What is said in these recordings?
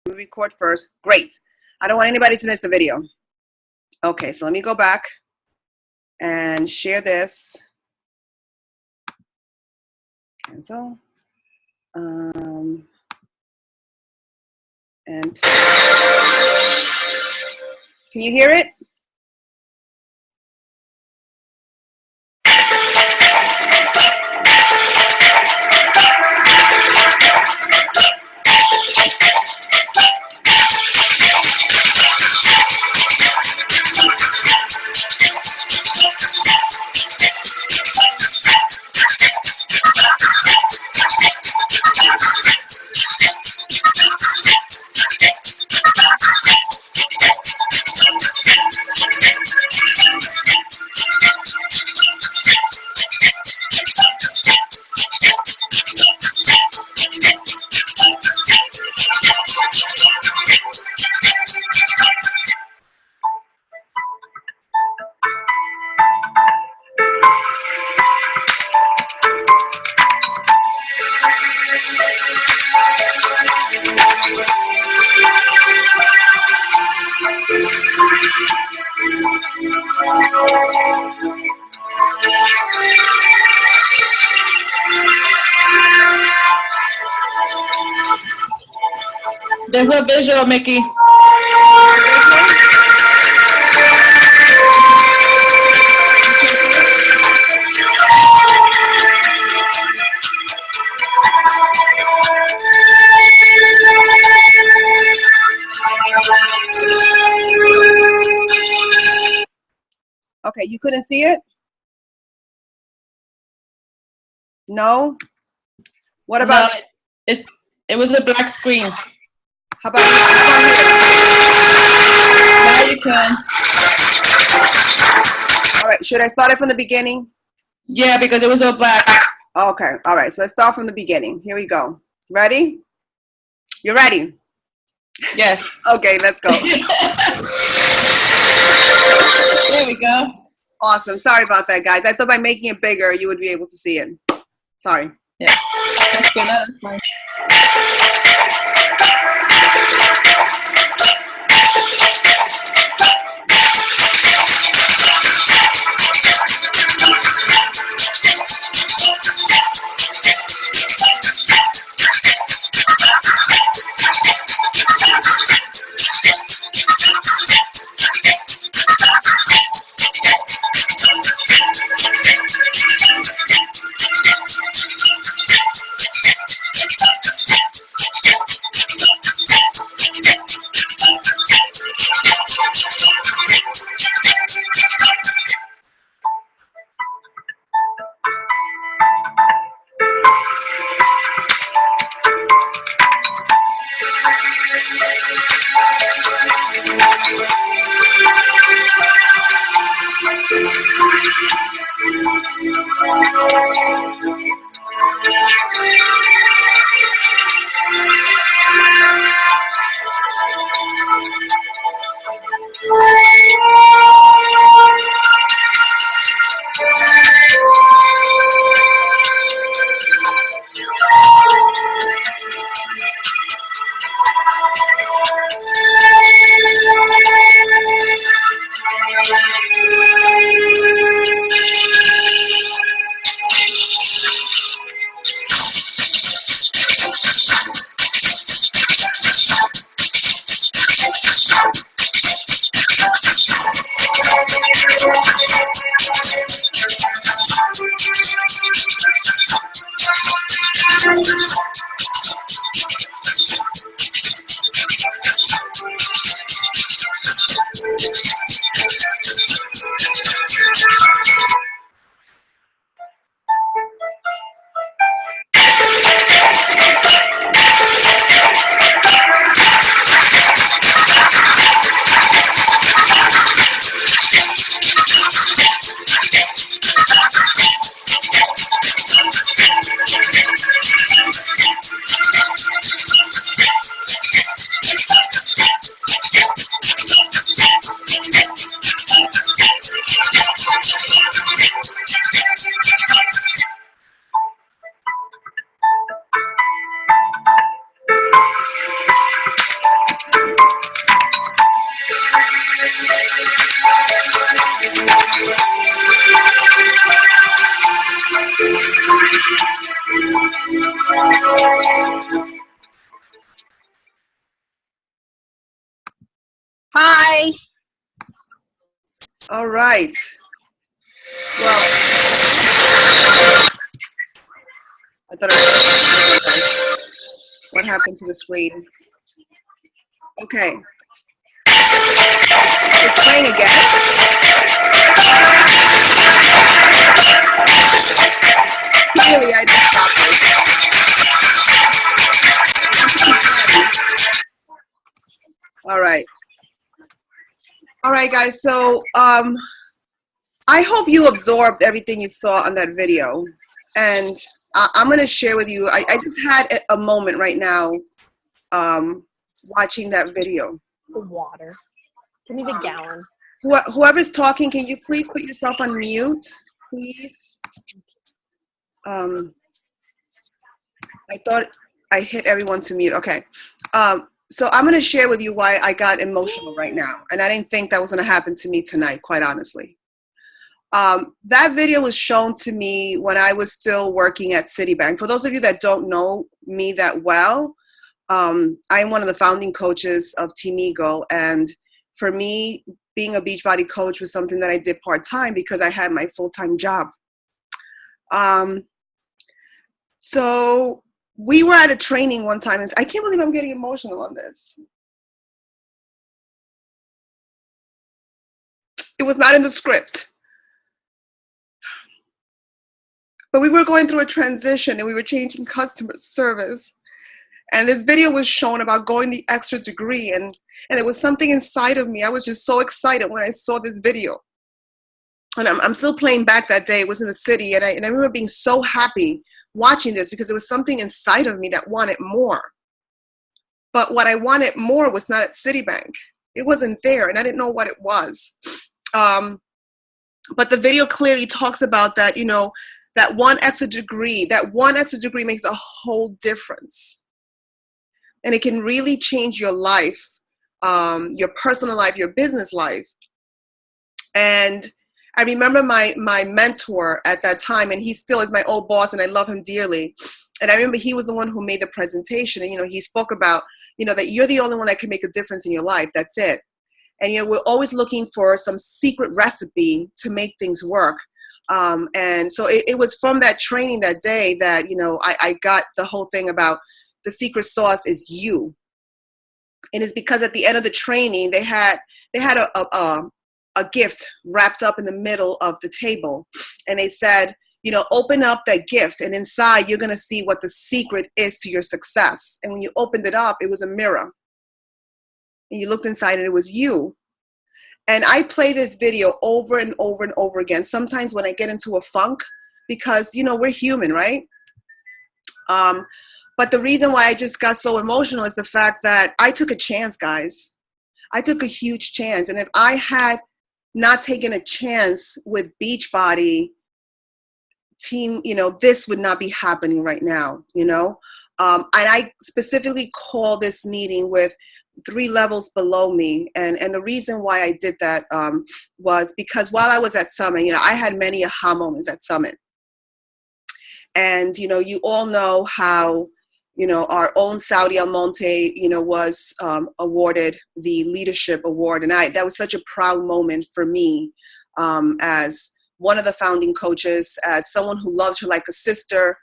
me record first. Great. I don't want anybody to miss the video. Okay, so let me go back and share this. Cancel. And can you hear it? There's a visual, Mickey. Okay, you couldn't see it? No? What about? No, it was a black screen. How about Now you can. All right, should I start it from the beginning? Yeah, because it was all black. Okay, all right, so let's start from the beginning. Here we go. Ready? You ready? Yes. Okay, let's go. There we go. Awesome. Sorry about that, guys. I thought by making it bigger, you would be able to see it. Sorry. Yeah. That's good. That's fine. Hi. All right. Well, I thought what happened to the screen? Okay. It's playing again. Clearly, I just stopped it. All right. All right, guys. So, I hope you absorbed everything you saw on that video. And I'm going to share with you, I just had a moment right now watching that video. The water. Give me the gallon. Whoever's talking, can you please put yourself on mute, please? I thought I hit everyone to mute. Okay. So I'm going to share with you why I got emotional right now. And I didn't think that was going to happen to me tonight, quite honestly. That video was shown to me when I was still working at Citibank. For those of you that don't know me that well, I am one of the founding coaches of Team Eagle. And for me, being a Beachbody coach was something that I did part-time because I had my full-time job. So we were at a training one time, and I can't believe I'm getting emotional on this. It was not in the script. But we were going through a transition and we were changing customer service. And this video was shown about going the extra degree, and it was something inside of me. I was just so excited when I saw this video. And I'm still playing back that day. It was in the city, and I remember being so happy watching this because there was something inside of me that wanted more. But what I wanted more was not at Citibank. It wasn't there, and I didn't know what it was. But the video clearly talks about that, you know, that one extra degree makes a whole difference. And it can really change your life, your personal life, your business life. And I remember my mentor at that time, and he still is my old boss, and I love him dearly. And I remember he was the one who made the presentation. And, you know, he spoke about, you know, that you're the only one that can make a difference in your life. That's it. And, you know, we're always looking for some secret recipe to make things work. And so it was from that training that day that, you know, I got the whole thing about the secret sauce is you. And it's because at the end of the training, they had a gift wrapped up in the middle of the table. And they said, you know, open up that gift, and inside you're going to see what the secret is to your success. And when you opened it up, it was a mirror. And you looked inside and it was you. And I play this video over and over and over again, sometimes when I get into a funk, because, you know, we're human, right? But the reason why I just got so emotional is the fact that I took a chance, guys. I took a huge chance. And if I had not taken a chance with Beachbody team, you know, this would not be happening right now, you know? And I specifically call this meeting with 3 levels below me. And the reason why I did that was because while I was at Summit, you know, I had many aha moments at Summit. And, you know, you all know how, you know, our own Saudi Almonte, you know, was awarded the leadership award. And that was such a proud moment for me as one of the founding coaches, as someone who loves her like a sister.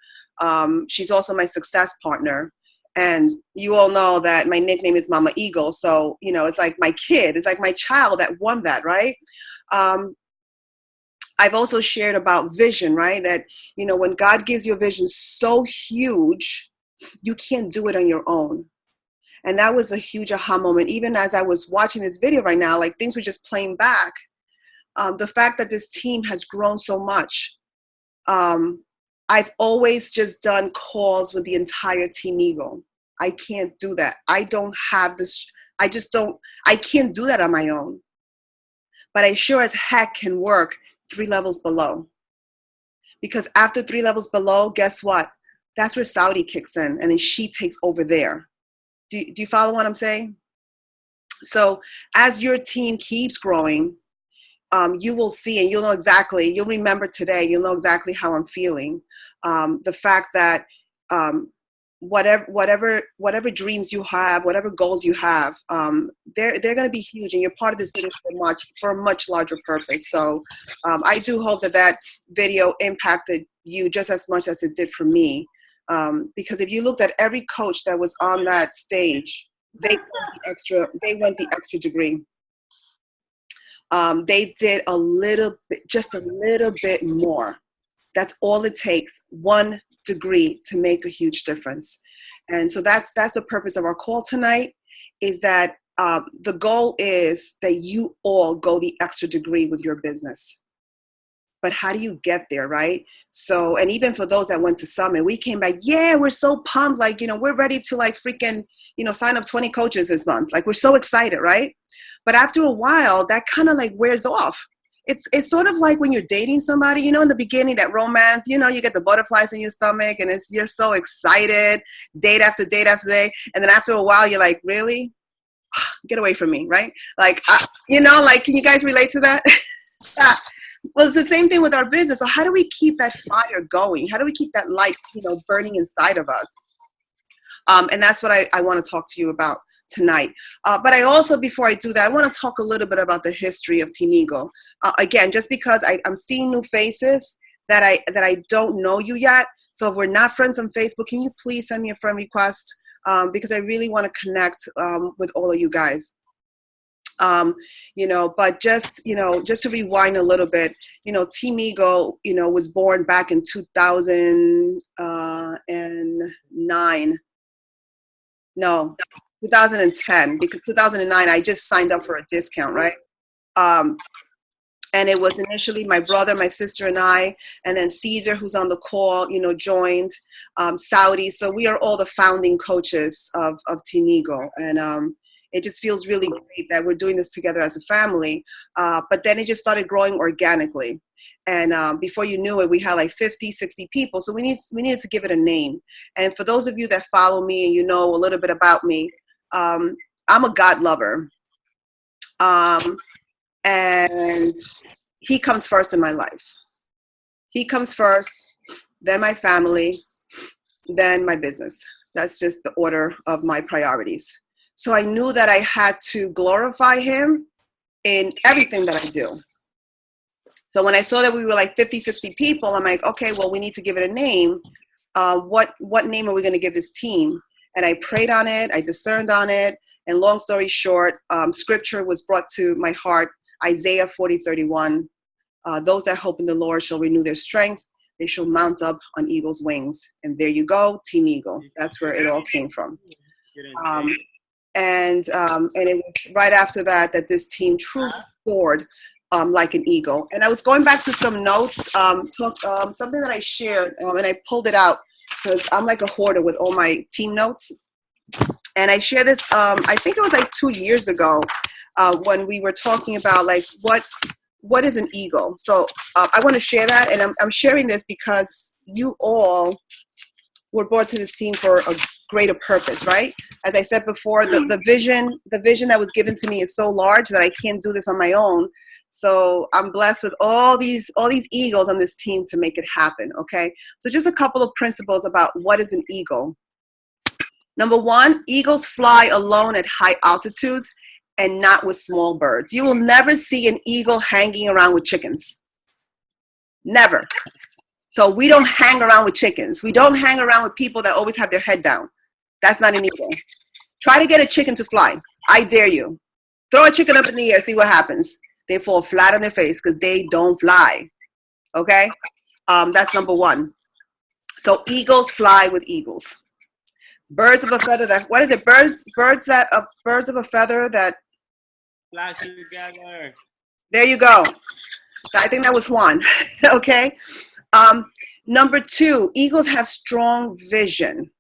She's also my success partner. And you all know that my nickname is Mama Eagle. So, you know, it's like my kid, it's like my child that won that, right? I've also shared about vision, right? That, you know, when God gives you a vision so huge, you can't do it on your own. And that was a huge aha moment. Even as I was watching this video right now, like things were just playing back. The fact that this team has grown so much. I've always just done calls with the entire Team Eagle. I can't do that. I don't have this. I can't do that on my own. But I sure as heck can work 3 levels below. Because after 3 levels below, guess what? That's where Saudi kicks in, and then she takes over there. Do you follow what I'm saying? So as your team keeps growing, you will see, and you'll know exactly, you'll remember today, you'll know exactly how I'm feeling. The fact that whatever dreams you have, whatever goals you have, they're going to be huge, and you're part of the city for a much larger purpose. So I do hope that video impacted you just as much as it did for me, because if you looked at every coach that was on that stage, they went the extra degree. They did just a little bit more. That's all it takes, 1 degree to make a huge difference. And so that's the purpose of our call tonight, is that the goal is that you all go the extra degree with your business. But how do you get there, right? So, and even for those that went to Summit, we came back, yeah, we're so pumped, like, we're ready to like freaking, sign up 20 coaches this month. Like, we're so excited, right? But after a while, that kind of like wears off. It's sort of like when you're dating somebody, in the beginning, that romance, you get the butterflies in your stomach, and you're so excited, date after date after day. And then after a while, you're like, really? Get away from me, right? Like, like, can you guys relate to that? Yeah. Well, it's the same thing with our business. So how do we keep that fire going? How do we keep that light, burning inside of us? And that's what I want to talk to you about tonight. But I also, before I do that, I want to talk a little bit about the history of Team Eagle. Again, just because I'm seeing new faces that I don't know you yet. So if we're not friends on Facebook, can you please send me a friend request? Because I really want to connect with all of you guys. But just to rewind a little bit, Team Eagle, was born back in 2009. No, 2010, because 2009, I just signed up for a discount, right? And it was initially my brother, my sister, and I, and then Caesar, who's on the call, joined, Saudi. So we are all the founding coaches of Team Eagle. And it just feels really great that we're doing this together as a family. But then it just started growing organically. And before you knew it, we had like 50, 60 people. So we needed to give it a name. And for those of you that follow me and a little bit about me, I'm a God lover. And he comes first in my life. He comes first, then my family, then my business. That's just the order of my priorities. So I knew that I had to glorify him in everything that I do. So when I saw that we were like 50, 60 people, I'm like, okay, well, we need to give it a name. What name are we going to give this team? And I prayed on it. I discerned on it. And long story short, scripture was brought to my heart, Isaiah 40:31. Those that hope in the Lord shall renew their strength. They shall mount up on eagle's wings. And there you go, Team Eagle. That's where it all came from. And it was right after that this team truly soared like an eagle. And I was going back to some notes, something that I shared, and I pulled it out because I'm like a hoarder with all my team notes. And I shared this, I think it was like 2 years ago, when we were talking about like what is an eagle. So I want to share that, and I'm sharing this because you all were brought to this team for a greater purpose, right? As I said before, the vision that was given to me is so large that I can't do this on my own. So I'm blessed with all these eagles on this team to make it happen, okay? So just a couple of principles about what is an eagle. Number one, eagles fly alone at high altitudes and not with small birds. You will never see an eagle hanging around with chickens. Never. So we don't hang around with chickens. We don't hang around with people that always have their head down. That's not an eagle. Try to get a chicken to fly. I dare you. Throw a chicken up in the air, see what happens. They fall flat on their face because they don't fly. Okay? That's number one. So eagles fly with eagles. Birds of a feather what is it? Birds of a feather that fly together. There you go. I think that was one. Okay? Number two, eagles have strong vision.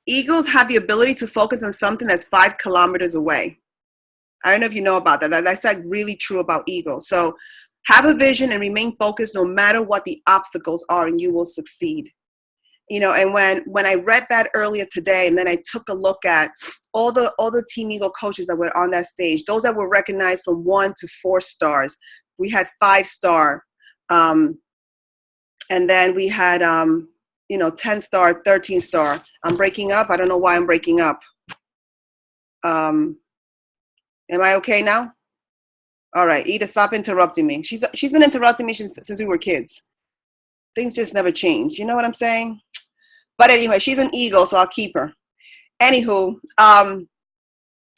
Eagles have the ability to focus on something that's 5 kilometers away. I don't know if you know about that. That's like really true about eagles. So have a vision and remain focused no matter what the obstacles are, and you will succeed. And when I read that earlier today, and then I took a look at all the Team Eagle coaches that were on that stage, those that were recognized from 1 to 4 stars. We had 5-star And then we had, 10-star, 13-star. I'm breaking up. I don't know why I'm breaking up. Am I okay now? All right, Ida, stop interrupting me. She's been interrupting me since we were kids. Things just never change. You know what I'm saying? But anyway, she's an eagle, so I'll keep her. Anywho,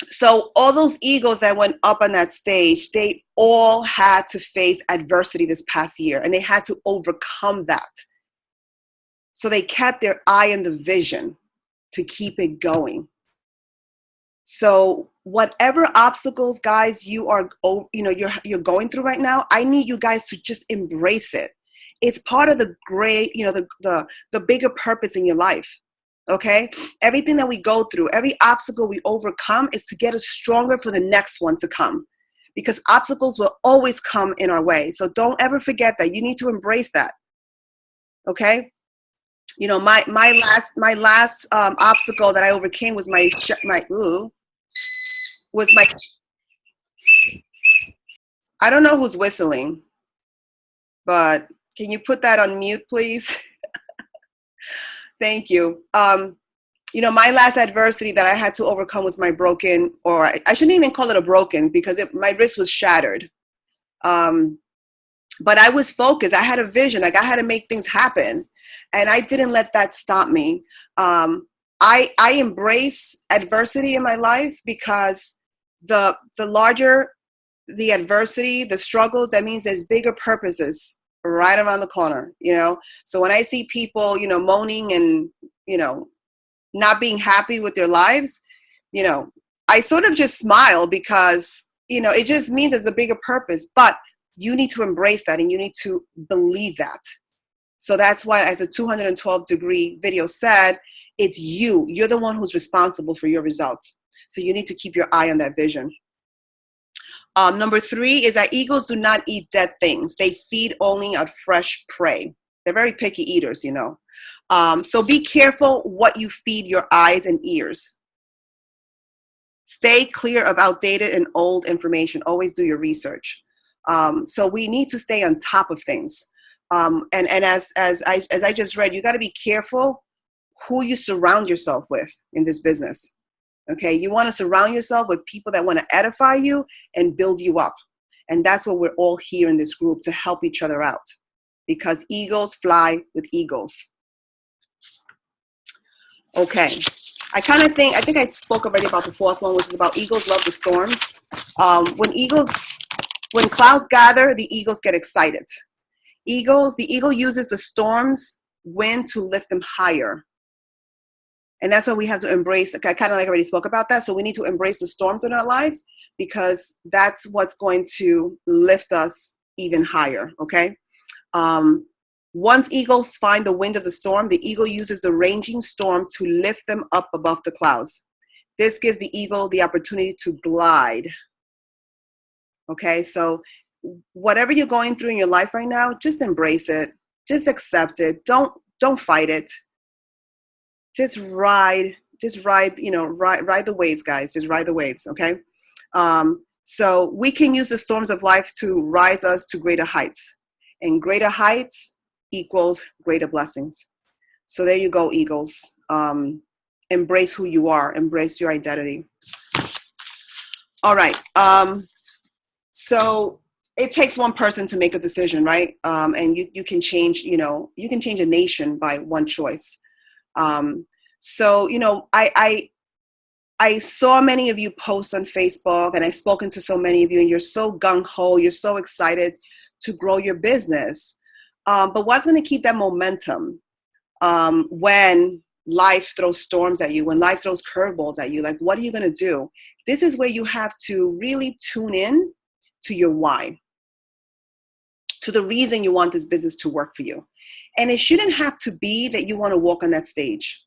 so all those eagles that went up on that stage, they all had to face adversity this past year, and they had to overcome that. So they kept their eye on the vision to keep it going. So whatever obstacles, guys, you're going through right now, I need you guys to just embrace it. It's part of the great, the bigger purpose in your life. Okay? Everything that we go through, every obstacle we overcome is to get us stronger for the next one to come. Because obstacles will always come in our way. So don't ever forget that. You need to embrace that. Okay? My last obstacle that I overcame was my I don't know who's whistling, but can you put that on mute, please? Thank you. My last adversity that I had to overcome was my broken, or I shouldn't even call it a broken, because my wrist was shattered. But I was focused. I had a vision. Like, I had to make things happen. And I didn't let that stop me. I embrace adversity in my life, because the larger the adversity, the struggles, that means there's bigger purposes right around the corner, So when I see people, moaning and, not being happy with their lives, I sort of just smile, because, it just means there's a bigger purpose. But you need to embrace that, and you need to believe that. So that's why, as the 212-degree video said, it's you. You're the one who's responsible for your results. So you need to keep your eye on that vision. Number 3 is that eagles do not eat dead things. They feed only on fresh prey. They're very picky eaters, So be careful what you feed your eyes and ears. Stay clear of outdated and old information. Always do your research. So we need to stay on top of things. And as I just read, you got to be careful who you surround yourself with in this business. Okay, you want to surround yourself with people that want to edify you and build you up. And that's what we're all here in this group, to help each other out, because eagles fly with eagles. Okay, I think I spoke already about the 4th one, which is about eagles love the storms. When clouds gather, the eagles get excited. The eagle uses the storm's wind to lift them higher. And that's what we have to embrace. I kind of already spoke about that. So we need to embrace the storms in our life, because that's what's going to lift us even higher, okay? Once eagles find the wind of the storm, the eagle uses the raging storm to lift them up above the clouds. This gives the eagle the opportunity to glide. Okay, so whatever you're going through in your life right now, just embrace it. Just accept it. Don't fight it. Just ride, ride the waves, guys. Just ride the waves, okay? So we can use the storms of life to rise us to greater heights. And greater heights equals greater blessings. So there you go, eagles. Embrace who you are. Embrace your identity. All right. So it takes one person to make a decision, right? And you can change, you can change a nation by one choice. So, I saw many of you post on Facebook, and I've spoken to so many of you, and you're so gung-ho, you're so excited to grow your business. But what's going to keep that momentum when life throws storms at you, when life throws curveballs at you? Like, what are you going to do? This is where you have to really tune in to your why, to the reason you want this business to work for you. And it shouldn't have to be that you want to walk on that stage.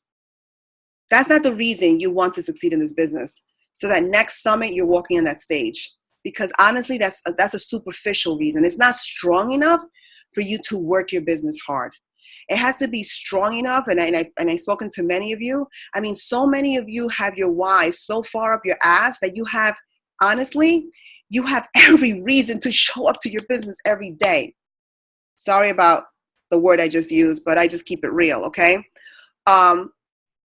That's not the reason you want to succeed in this business. So that next summit, you're walking on that stage. Because honestly, that's a superficial reason. It's not strong enough for you to work your business hard. It has to be strong enough. And I've spoken to many of you. I mean, so many of you have your why so far up your ass that you have, honestly, you have every reason to show up to your business every day. Sorry about the word I just used, but I just keep it real, okay?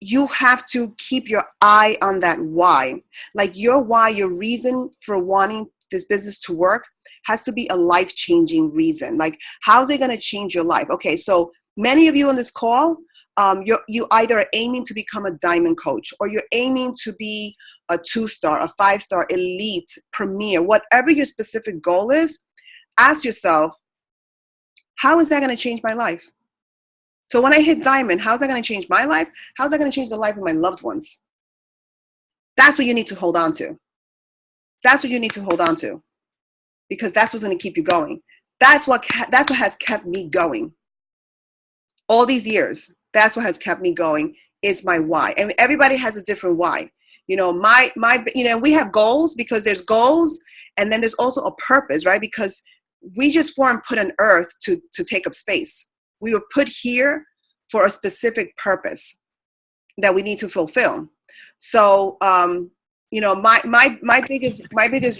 You have to keep your eye on that why. Like your why, your reason for wanting this business to work has to be a life-changing reason. Like, how's it going to change your life? Okay, so many of you on this call, you either are aiming to become a diamond coach, or you're aiming to be a 2-star, a 5-star, elite, premier, whatever your specific goal is. Ask yourself, how is that going to change my life? So when I hit diamond, how's that going to change my life? How's that going to change the life of my loved ones? That's what you need to hold on to. That's what you need to hold on to, because that's what's going to keep you going. That's what has kept me going all these years. That's what has kept me going, is my why. And everybody has a different why. You know, we have goals, because there's goals, and then there's also a purpose, right? Because we just weren't put on earth to take up space. We were put here for a specific purpose that we need to fulfill. So, you know, my biggest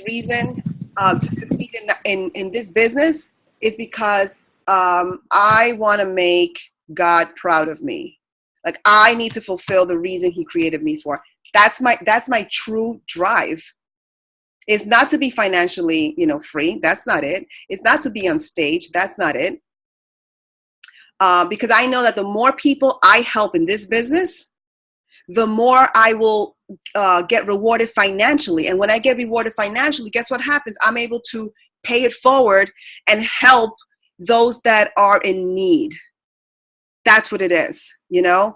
reason to succeed in this business is because I want to make God proud of me. Like, I need to fulfill the reason He created me for. That's my true drive. It's not to be financially, you know, free. That's not it. It's not to be on stage. That's not it. Because I know that the more people I help in this business, the more I will get rewarded financially. And when I get rewarded financially, guess what happens? I'm able to pay it forward and help those that are in need. That's what it is, you know.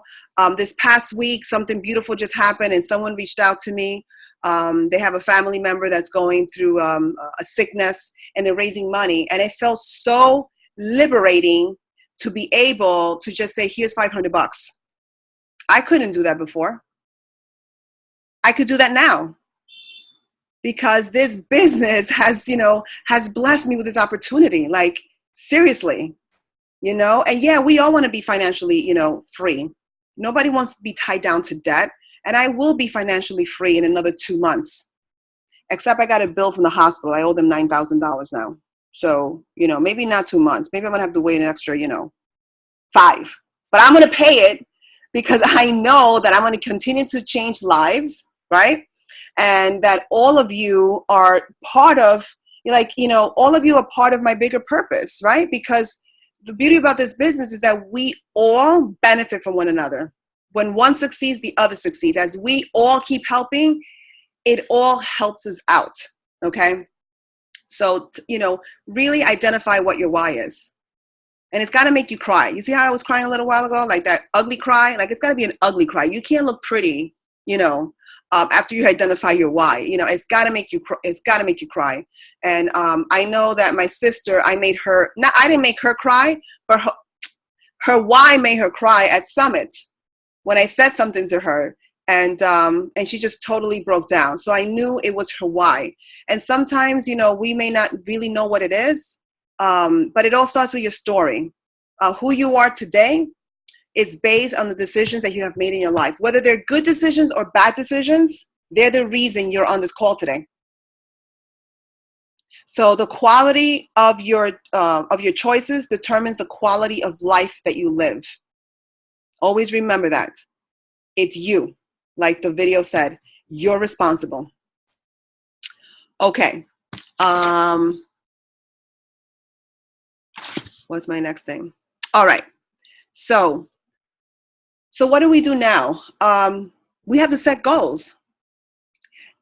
This past week, something beautiful just happened, and someone reached out to me. They have a family member that's going through a sickness, and they're raising money. And it felt so liberating to be able to just say, here's $500. I couldn't do that before. I could do that now, because this business has blessed me with this opportunity. Like, seriously, you know. And yeah, we all want to be financially, you know, free. Nobody wants to be tied down to debt. And I will be financially free in another 2 months, except I got a bill from the hospital. I owe them $9,000 now. So, you know, maybe not 2 months. Maybe I'm going to have to wait an extra, 5. But I'm going to pay it, because I know that I'm going to continue to change lives, right? And that all of you are part of, all of you are part of my bigger purpose, right? Because the beauty about this business is that we all benefit from one another. When one succeeds, the other succeeds. As we all keep helping, it all helps us out, okay? So, really identify what your why is. And it's got to make you cry. You see how I was crying a little while ago? Like that ugly cry? Like, it's got to be an ugly cry. You can't look pretty, after you identify your why. It's got to make you it's got to make you cry. And I know that my sister, I didn't make her cry, but her why made her cry at Summit when I said something to her. And she just totally broke down. So I knew it was her why. And sometimes, we may not really know what it is, but it all starts with your story. Who you are today is based on the decisions that you have made in your life. Whether they're good decisions or bad decisions, they're the reason you're on this call today. So the quality of your choices determines the quality of life that you live. Always remember that. It's you. Like the video said, you're responsible. Okay. What's my next thing? All right. So what do we do now? We have to set goals.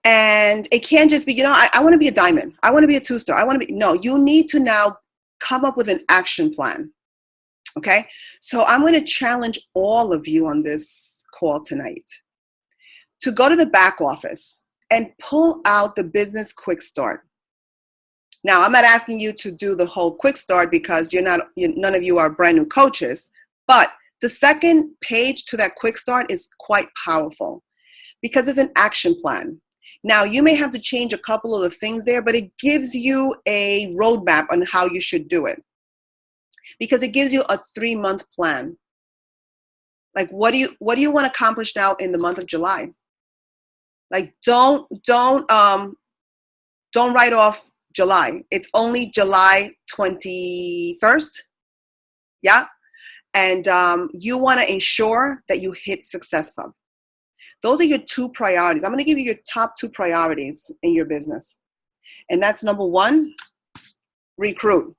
And it can't just be, I want to be a diamond. I want to be a 2-star. No, you need to now come up with an action plan. Okay. So I'm going to challenge all of you on this call tonight to go to the back office and pull out the business quick start. Now, I'm not asking you to do the whole quick start because none of you are brand new coaches, but the second page to that quick start is quite powerful because it's an action plan. Now, you may have to change a couple of the things there, but it gives you a roadmap on how you should do it because it gives you a 3-month plan. Like, what do you want to accomplish now in the month of July? Like, don't write off July. It's only July 21st. Yeah. And you want to ensure that you hit Success Club. Those are your 2 priorities. I'm going to give you your top 2 priorities in your business. And that's number 1, recruit,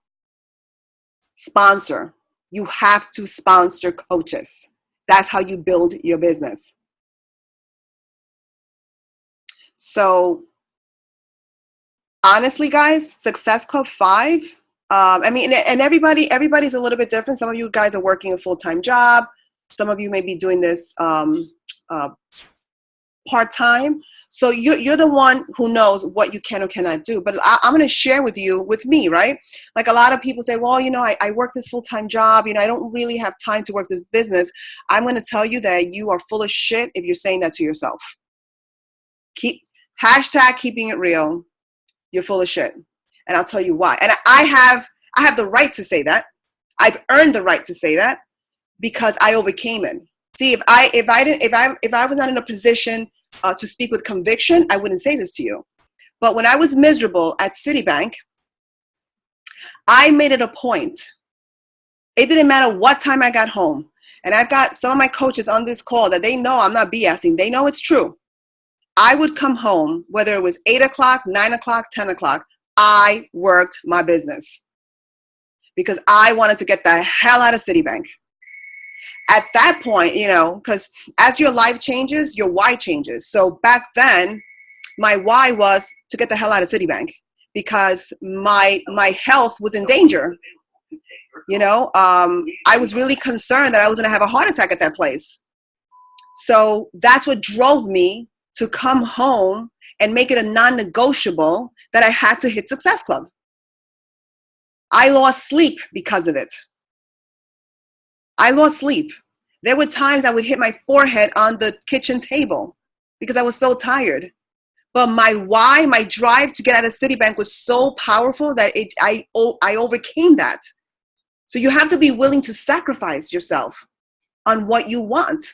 sponsor. You have to sponsor coaches. That's how you build your business. So honestly, guys, Success Club 5, I mean, and everybody's a little bit different. Some of you guys are working a full-time job. Some of you may be doing this part-time. So you're the one who knows what you can or cannot do. But I'm going to share with me, right? Like a lot of people say, well, you know, I work this full-time job. You know, I don't really have time to work this business. I'm going to tell you that you are full of shit if you're saying that to yourself. Hashtag keeping it real. You're full of shit. And I'll tell you why. And I have the right to say that. I've earned the right to say that because I overcame it. See, if I was not in a position to speak with conviction, I wouldn't say this to you. But when I was miserable at Citibank, I made it a point. It didn't matter what time I got home. And I've got some of my coaches on this call that they know I'm not BSing. They know it's true. I would come home, whether it was 8 o'clock, 9 o'clock, 10 o'clock, I worked my business because I wanted to get the hell out of Citibank. At that point, you know, because as your life changes, your why changes. So back then, my why was to get the hell out of Citibank because my health was in danger. You know, I was really concerned that I was going to have a heart attack at that place. So that's what drove me to come home and make it a non-negotiable that I had to hit Success Club. I lost sleep because of it. I lost sleep. There were times I would hit my forehead on the kitchen table because I was so tired. But my why, my drive to get out of Citibank was so powerful that I overcame that. So you have to be willing to sacrifice yourself on what you want.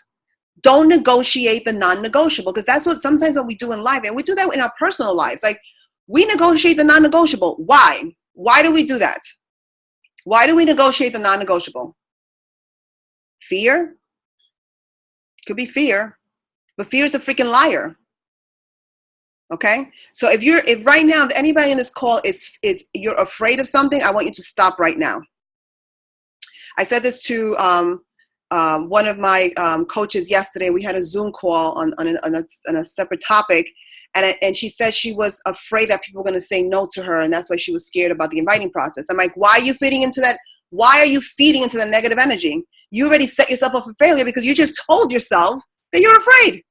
Don't negotiate the non-negotiable because that's what sometimes what we do in life. And we do that in our personal lives. Like we negotiate the non-negotiable. Why? Why do we do that? Why do we negotiate the non-negotiable? Fear? Could be fear. But fear is a freaking liar. Okay? So if right now, if anybody in this call is you're afraid of something, I want you to stop right now. I said this to one of my coaches yesterday. We had a Zoom call on a separate topic. And she said she was afraid that people were going to say no to her. And that's why she was scared about the inviting process. I'm like, why are you feeding into that? Why are you feeding into the negative energy? You already set yourself up for failure because you just told yourself that you're afraid.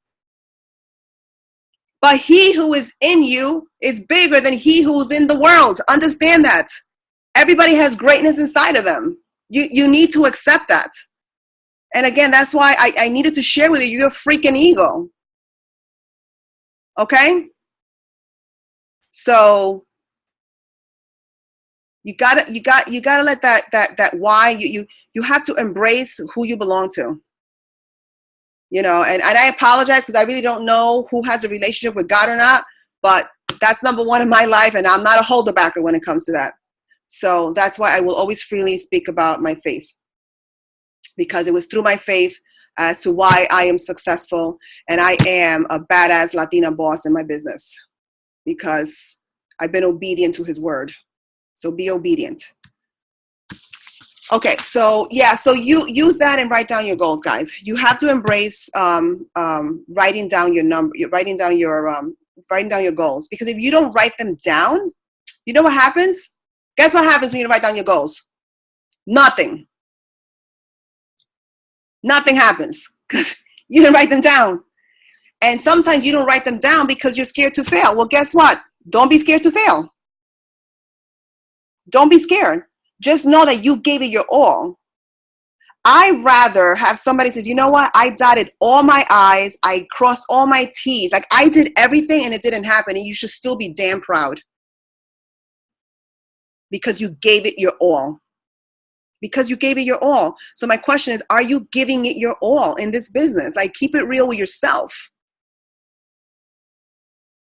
But he who is in you is bigger than he who's in the world. Understand that. Everybody has greatness inside of them. You need to accept that. And again, that's why I needed to share with you your freaking ego. Okay? So you gotta let that why you have to embrace who you belong to. You know, and I apologize because I really don't know who has a relationship with God or not, but that's number one in my life, and I'm not a holderbacker when it comes to that. So that's why I will always freely speak about my faith, because it was through my faith as to why I am successful and I am a badass Latina boss in my business, because I've been obedient to his word. So be obedient. Okay, so yeah, so you use that and write down your goals, guys. You have to embrace writing down your writing down your goals, because if you don't write them down, you know what happens? Guess what happens when you write down your goals? Nothing. Nothing happens because you didn't write them down. And sometimes you don't write them down because you're scared to fail. Well, guess what? Don't be scared to fail. Don't be scared. Just know that you gave it your all. I'd rather have somebody says, you know what? I dotted all my I's. I crossed all my T's. Like I did everything and it didn't happen. And you should still be damn proud because you gave it your all. Because you gave it your all. So my question is, are you giving it your all in this business? Like keep it real with yourself.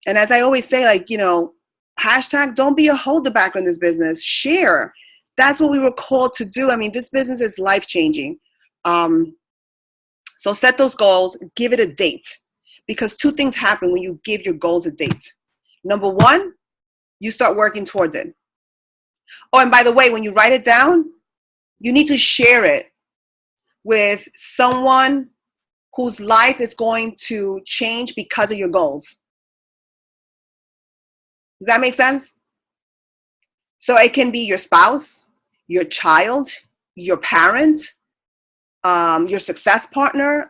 And as I always say, like, you know, hashtag don't be a holderback in this business. Share. that's what we were called to do. I mean, this business is life-changing. So set those goals, give it a date, because two things happen when you give your goals a date. Number one, you start working towards it. Oh, and by the way, when you write it down, you need to share it with someone whose life is going to change because of your goals. Does that make sense? So it can be your spouse, your child, your parent, your success partner,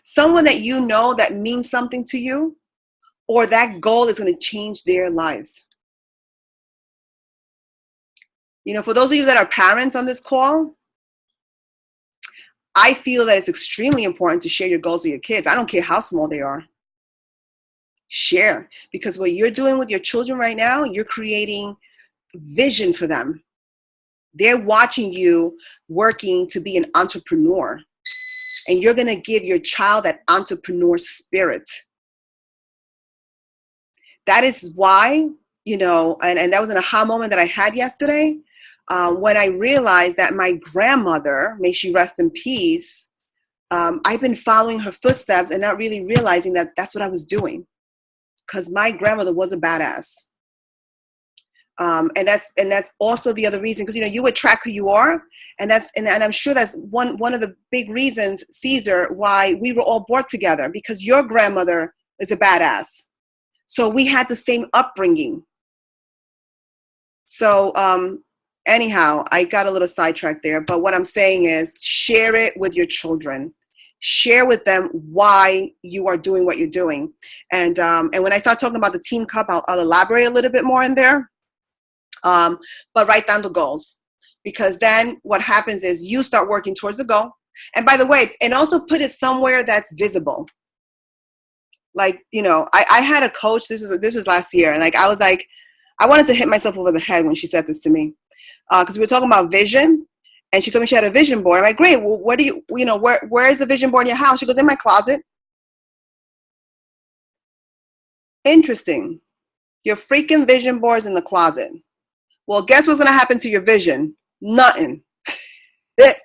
someone that you know that means something to you, or that goal is going to change their lives. For those of you that are parents on this call, I feel that it's extremely important to share your goals with your kids. I don't care how small they are. Share, because what you're doing with your children right now, you're creating vision for them. They're watching you working to be an entrepreneur, and you're going to give your child that entrepreneur spirit. That is why, and that was an aha moment that I had yesterday when I realized that my grandmother, may she rest in peace, I've been following her footsteps and not really realizing that that's what I was doing, because my grandmother was a badass. And that's also the other reason, because you attract who you are, and I'm sure that's one of the big reasons, Caesar, why we were all brought together, because your grandmother is a badass. So we had the same upbringing. So anyhow, I got a little sidetracked there, but what I'm saying is share it with your children. Share with them why you are doing what you're doing. And when I start talking about the Team Cup, I'll elaborate a little bit more in there. But write down the goals, because then what happens is you start working towards the goal. And by the way, and also put it somewhere that's visible. Like, I had a coach, this was last year, and I was like, I wanted to hit myself over the head when she said this to me, because we were talking about vision, and she told me she had a vision board. I'm like, great, well, where is the vision board in your house? She goes, in my closet. Interesting. Your freaking vision board's in the closet. Well, guess what's going to happen to your vision? Nothing. The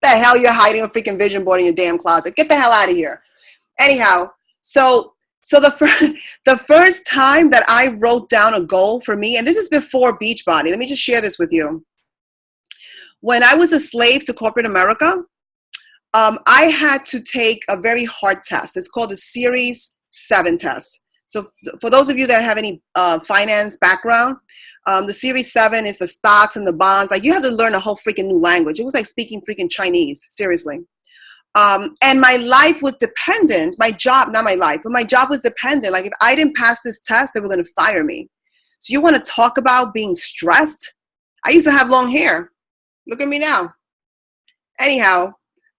hell you're hiding a freaking vision board in your damn closet? Get the hell out of here. Anyhow, so the first time that I wrote down a goal for me, and this is before Beachbody. Let me just share this with you. When I was a slave to corporate America, I had to take a very hard test. It's called the Series 7 test. So for those of you that have any finance background, the Series 7 is the stocks and the bonds. Like, you have to learn a whole freaking new language. It was like speaking freaking Chinese, seriously. And my life was dependent, my job was dependent. Like, if I didn't pass this test, they were going to fire me. So you want to talk about being stressed? I used to have long hair. Look at me now. Anyhow,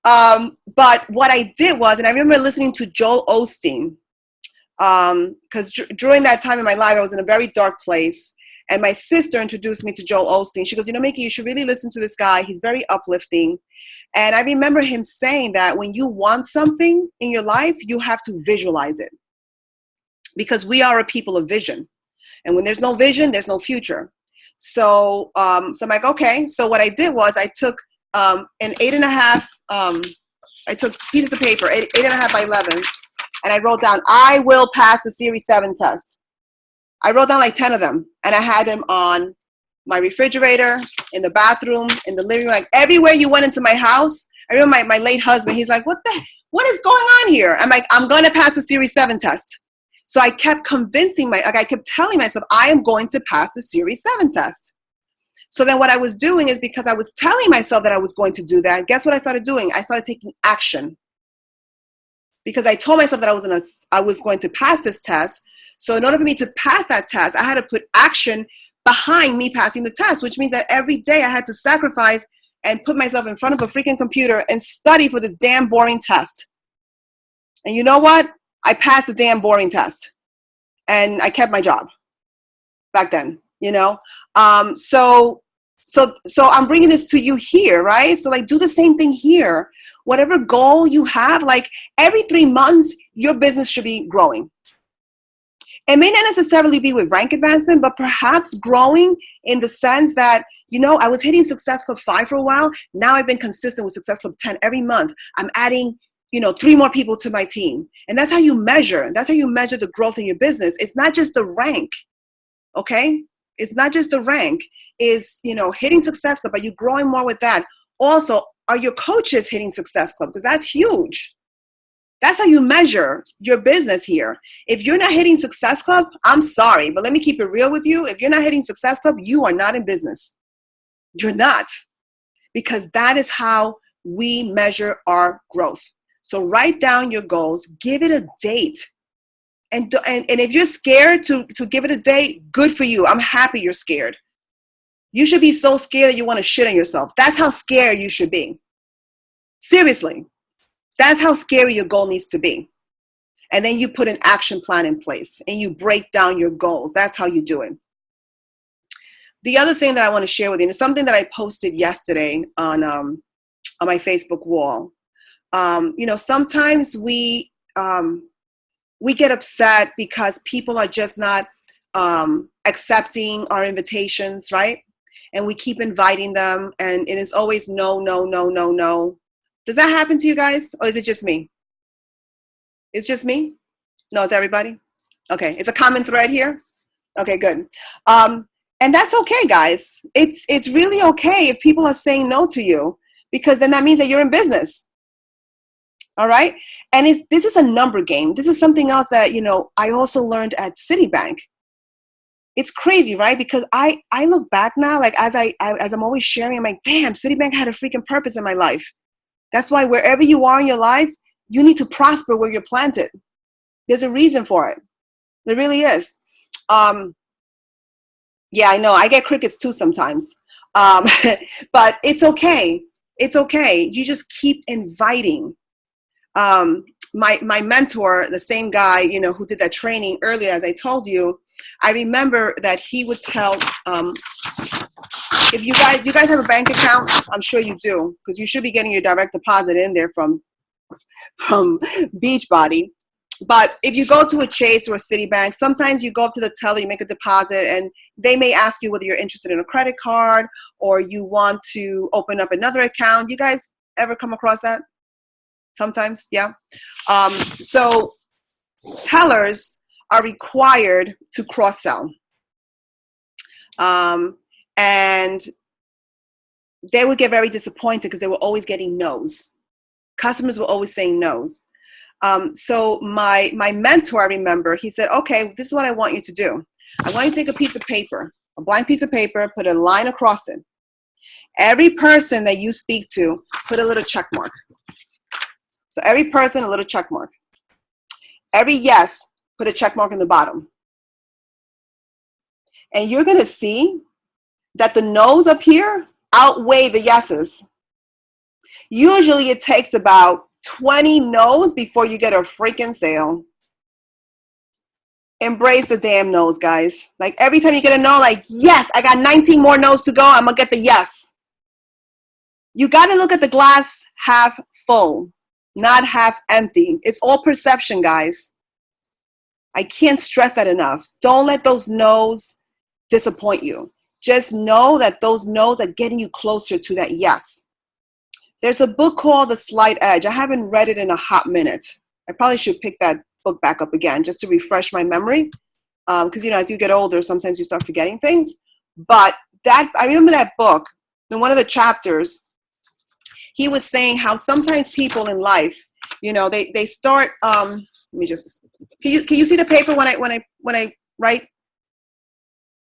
but what I did was, and I remember listening to Joel Osteen, because during that time in my life, I was in a very dark place. And my sister introduced me to Joel Osteen. She goes, Mickey, you should really listen to this guy. He's very uplifting. And I remember him saying that when you want something in your life, you have to visualize it. Because we are a people of vision. And when there's no vision, there's no future. So I'm like, okay. So what I did was I took an 8.5, I took pieces of paper, 8.5 by 11, and I wrote down, I will pass the Series 7 test. I wrote down like 10 of them, and I had them on my refrigerator, in the bathroom, in the living room, like everywhere you went into my house. I remember my late husband, he's like, what is going on here? I'm like, I'm going to pass the Series 7 test. So I kept I kept telling myself, I am going to pass the Series 7 test. So then what I was doing is, because I was telling myself that I was going to do that, guess what I started doing? I started taking action. Because I told myself that I was going to pass this test. So in order for me to pass that test, I had to put action behind me passing the test, which means that every day I had to sacrifice and put myself in front of a freaking computer and study for this damn boring test. And you know what? I passed the damn boring test. And I kept my job back then, So I'm bringing this to you here, right? So like, do the same thing here. Whatever goal you have, like every 3 months, your business should be growing. It may not necessarily be with rank advancement, but perhaps growing in the sense that You know, I was hitting Success Club 5 for a while. Now I've been consistent with Success Club 10 every month. I'm adding, 3 more people to my team. And that's how you measure. That's how you measure the growth in your business. It's not just the rank, okay? It's not just the rank. Is, hitting Success Club. Are you growing more with that? Also, are your coaches hitting Success Club? Because that's huge. That's how you measure your business here. If you're not hitting Success Club, I'm sorry, but let me keep it real with you. If you're not hitting Success Club, you are not in business. You're not. Because that is how we measure our growth. So write down your goals, give it a date. And if you're scared to give it a date, good for you. I'm happy you're scared. You should be so scared that you want to shit on yourself. That's how scared you should be. Seriously. That's how scary your goal needs to be. And then you put an action plan in place and you break down your goals. That's how you do it. The other thing that I want to share with you is something that I posted yesterday on my Facebook wall. Sometimes we get upset because people are just not accepting our invitations, right? And we keep inviting them, and it is always no, no, no, no, no. Does that happen to you guys, or is it just me? It's just me? No, it's everybody? Okay, it's a common thread here? Okay, good. And that's okay, guys. It's really okay if people are saying no to you, because then that means that you're in business. All right? And this is a number game. This is something else that, I also learned at Citibank. It's crazy, right? Because I look back now, like as I'm always sharing, I'm like, damn, Citibank had a freaking purpose in my life. That's why wherever you are in your life, you need to prosper where you're planted. There's a reason for it. There really is. Yeah, I know. I get crickets too sometimes. But it's okay. It's okay. You just keep inviting. My mentor, the same guy, who did that training earlier, as I told you, I remember that he would tell, if you guys have a bank account, I'm sure you do, because you should be getting your direct deposit in there from Beachbody. But if you go to a Chase or a Citibank, sometimes you go up to the teller, you make a deposit, and they may ask you whether you're interested in a credit card or you want to open up another account. You guys ever come across that? Sometimes, yeah. So tellers are required to cross-sell. And they would get very disappointed because they were always getting no's. Customers were always saying no's. So my mentor, I remember, he said, okay, this is what I want you to do. I want you to take a piece of paper, a blank piece of paper, put a line across it. Every person that you speak to, put a little check mark. So every person, a little check mark. Every yes, put a check mark in the bottom. And you're going to see that the no's up here outweigh the yeses. Usually it takes about 20 no's before you get a freaking sale. Embrace the damn no's, guys. Like every time you get a no, like, yes, I got 19 more no's to go. I'm going to get the yes. You got to look at the glass half full, not half empty. It's all perception, guys. I can't stress that enough. Don't let those no's disappoint you. Just know that those no's are getting you closer to that yes. There's a book called The Slight Edge. I haven't read it in a hot minute. I probably should pick that book back up again just to refresh my memory. Because, as you get older, sometimes you start forgetting things. But I remember that book. In one of the chapters, he was saying how sometimes people in life, they start, let me just, can you see the paper when I write?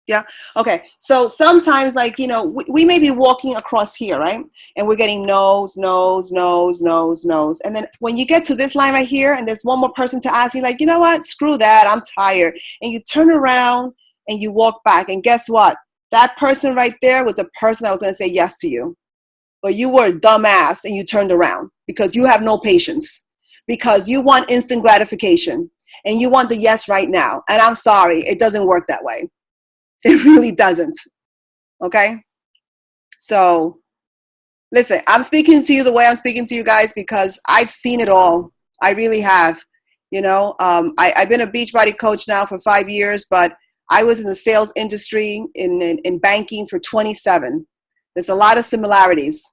Yeah. Okay. So sometimes, like, we may be walking across here, right? And we're getting no's, no's, no's, no's, no's. And then when you get to this line right here and there's one more person to ask you, like, you know what? Screw that. I'm tired. And you turn around and you walk back. And guess what? That person right there was a person that was going to say yes to you. But you were a dumbass and you turned around because you have no patience, because you want instant gratification and you want the yes right now. And I'm sorry, it doesn't work that way. It really doesn't. Okay? So, listen, I'm speaking to you the way I'm speaking to you guys because I've seen it all. I really have. I've been a Beachbody coach now for 5 years, but I was in the sales industry in banking for 27. There's a lot of similarities.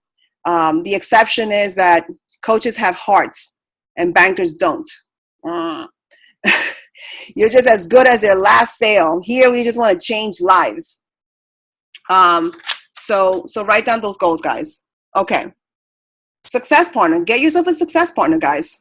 The exception is that coaches have hearts and bankers don't. You're just as good as their last sale. Here, we just want to change lives. So write down those goals, guys. Okay. Success partner. Get yourself a success partner, guys.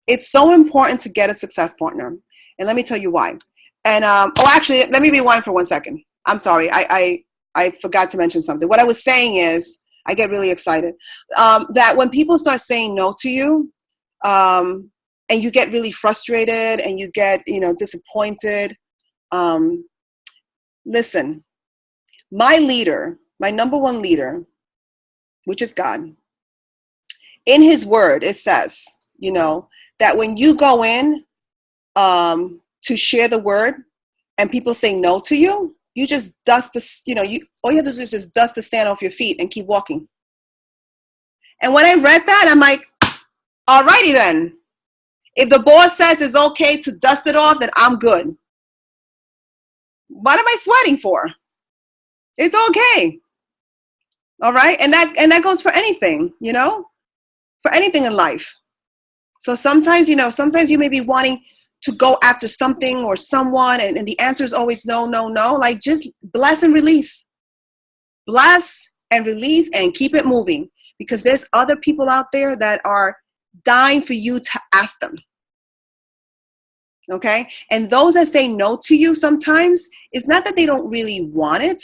It's so important to get a success partner. And let me tell you why. And, actually, let me rewind for 1 second. I'm sorry. I forgot to mention something. What I was saying is, I get really excited, that when people start saying no to you, and you get really frustrated and you get, disappointed, listen, my leader, my number one leader, which is God, in his word, it says, that when you go in to share the word and people say no to you, you just dust the, all you have to do is just dust the sand off your feet and keep walking. And when I read that, I'm like, alrighty then. If the boss says it's okay to dust it off, then I'm good. What am I sweating for? It's okay. All right. And that goes for anything, for anything in life. So sometimes, sometimes you may be wanting to go after something or someone, and the answer is always no, no, no. Like, just bless and release. Bless and release and keep it moving, because there's other people out there that are dying for you to ask them. Okay? And those that say no to you sometimes, it's not that they don't really want it.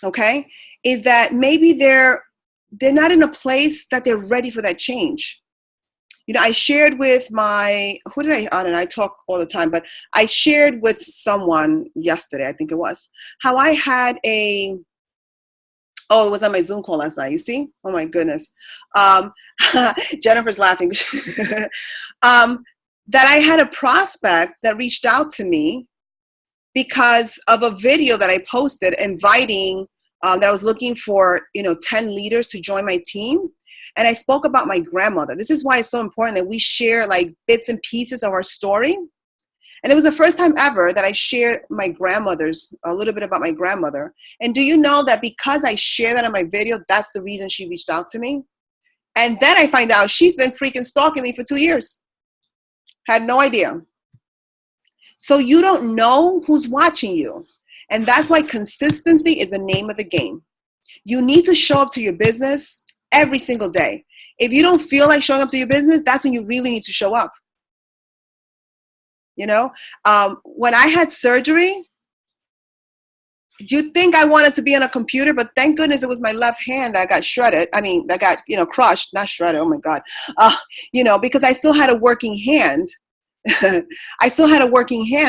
Okay? Is that maybe they're not in a place that they're ready for that change. I shared with I talk all the time, but I shared with someone yesterday, I think it was, how I had it was on my Zoom call last night, you see? Oh my goodness. Jennifer's laughing. That I had a prospect that reached out to me because of a video that I posted inviting, that I was looking for, 10 leaders to join my team. And I spoke about my grandmother. This is why it's so important that we share like bits and pieces of our story. And it was the first time ever that I shared a little bit about my grandmother. And do you know that because I shared that in my video, that's the reason she reached out to me? And then I find out she's been freaking stalking me for 2 years. Had no idea. So you don't know who's watching you. And that's why consistency is the name of the game. You need to show up to your business every single day. If you don't feel like showing up to your business, that's when you really need to show up. When I had surgery, you'd think I wanted to be on a computer, but thank goodness it was my left hand that got shredded. I mean, that got, crushed, not shredded. Oh my God. Because I still had a working hand.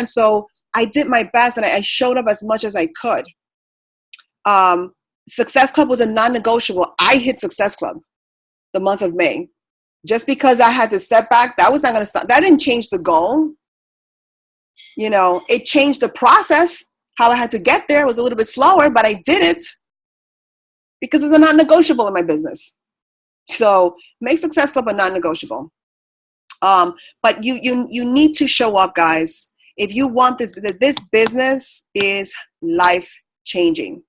So I did my best and I showed up as much as I could. Success Club was a non-negotiable. I hit Success Club the month of May. Just because I had this setback, that was not going to stop. That didn't change the goal. It changed the process. How I had to get there was a little bit slower, but I did it because it's a non-negotiable in my business. So make Success Club a non-negotiable. But you need to show up, guys. If you want this, because this business is life-changing.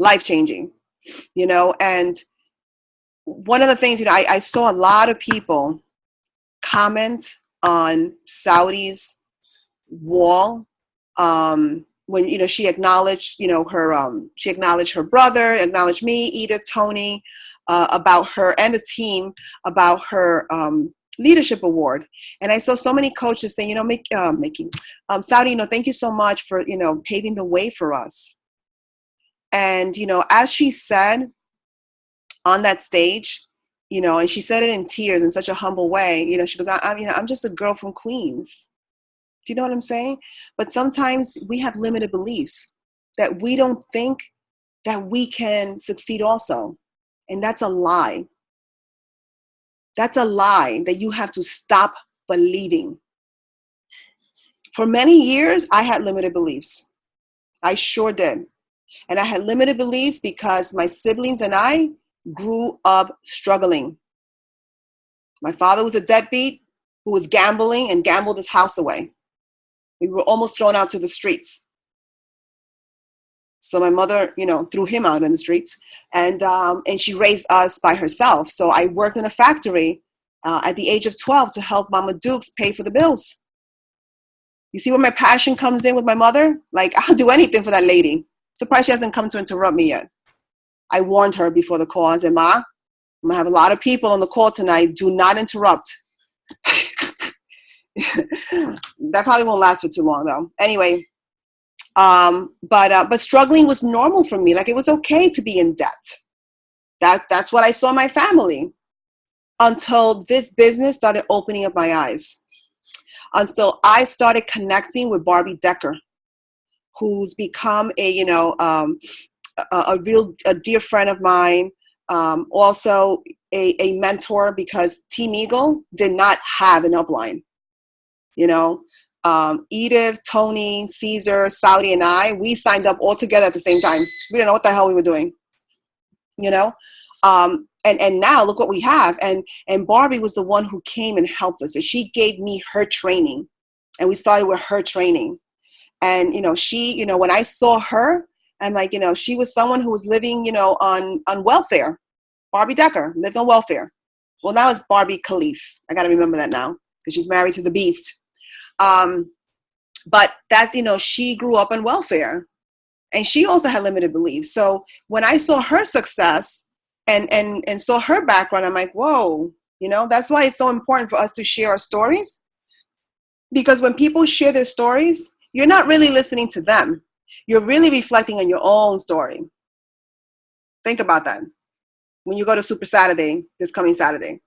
Life-changing, and one of the things, I saw a lot of people comment on Saudi's wall, when, she acknowledged, she acknowledged her brother, acknowledged me, Edith, Tony, about her and the team, about her leadership award. And I saw so many coaches saying, Saudi, thank you so much for, paving the way for us. And, as she said on that stage, and she said it in tears in such a humble way, she goes, I'm just a girl from Queens. Do you know what I'm saying? But sometimes we have limited beliefs that we don't think that we can succeed also. And that's a lie. That's a lie that you have to stop believing. For many years, I had limited beliefs. I sure did. And I had limited beliefs because my siblings and I grew up struggling. My father was a deadbeat who was gambling and gambled his house away. We were almost thrown out to the streets. So my mother, threw him out in the streets, and she raised us by herself. So I worked in a factory at the age of 12 to help Mama Dukes pay for the bills. You see where my passion comes in with my mother? Like, I'll do anything for that lady. Surprised she hasn't come to interrupt me yet. I warned her before the call. I said, Ma, I'm going to have a lot of people on the call tonight. Do not interrupt. That probably won't last for too long, though. Anyway, but struggling was normal for me. Like, it was okay to be in debt. That's what I saw in my family, until this business started opening up my eyes. Until I started connecting with Barbie Decker, who's become a dear friend of mine. Also a mentor, because Team Eagle did not have an upline. Edith, Tony, Caesar, Saudi, and we signed up all together at the same time. We didn't know what the hell we were doing. And now look what we have. And Barbie was the one who came and helped us. And she gave me her training, and we started with her training. And, she, when I saw her, I'm like, she was someone who was living, on welfare. Barbie Decker lived on welfare. Well, now it's Barbie Khalif. I got to remember that now, because she's married to the beast. But that's, she grew up on welfare, and she also had limited beliefs. So when I saw her success and saw her background, I'm like, whoa, that's why it's so important for us to share our stories. Because when people share their stories, you're not really listening to them. You're really reflecting on your own story. Think about that. When you go to Super Saturday, this coming Saturday,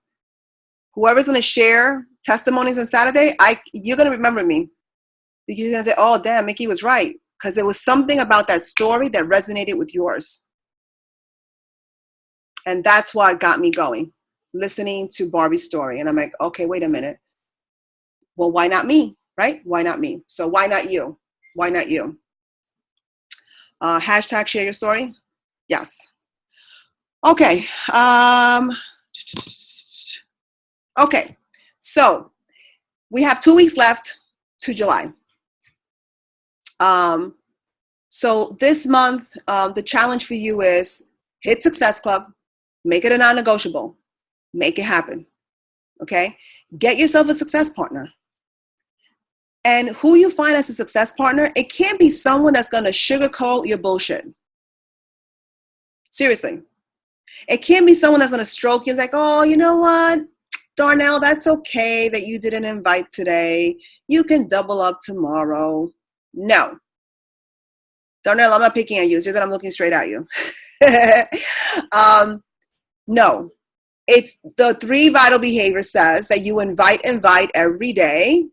whoever's going to share testimonies on Saturday, you're going to remember me. Because you're going to say, oh, damn, Mickey was right. Because there was something about that story that resonated with yours. And that's what got me going, listening to Barbie's story. And I'm like, okay, wait a minute. Well, why not me, right? Why not me? So why not you? Why not you? Hashtag share your story. Yes. Okay. Okay. So we have 2 weeks left to July. So this month, the challenge for you is hit Success Club, make it a non-negotiable, make it happen. Okay. Get yourself a success partner. And who you find as a success partner, it can't be someone that's going to sugarcoat your bullshit. Seriously. It can't be someone that's going to stroke you and like, oh, you know what? Darnell, that's okay that you didn't invite today. You can double up tomorrow. No. Darnell, I'm not picking on you. It's just that I'm looking straight at you. No. It's the 3 vital behaviors says that you invite every day.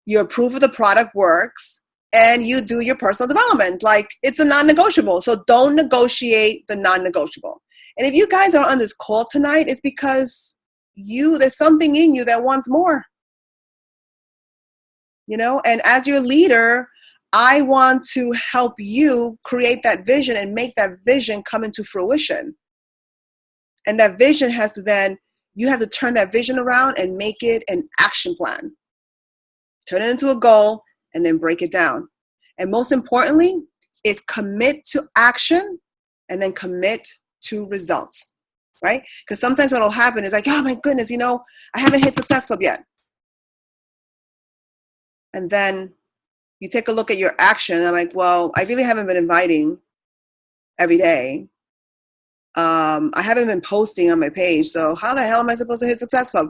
You approve of the product works, and you do your personal development. Like, it's a non-negotiable. So don't negotiate the non-negotiable. And if you guys are on this call tonight, it's because there's something in you that wants more. And as your leader, I want to help you create that vision and make that vision come into fruition. And that vision has to then, you have to turn that vision around and make it an action plan. Turn it into a goal and then break it down. And most importantly, is commit to action and then commit to results, right? Because sometimes what will happen is like, oh my goodness, I haven't hit Success Club yet. And then you take a look at your action. And I'm like, well, I really haven't been inviting every day. I haven't been posting on my page. So how the hell am I supposed to hit Success Club?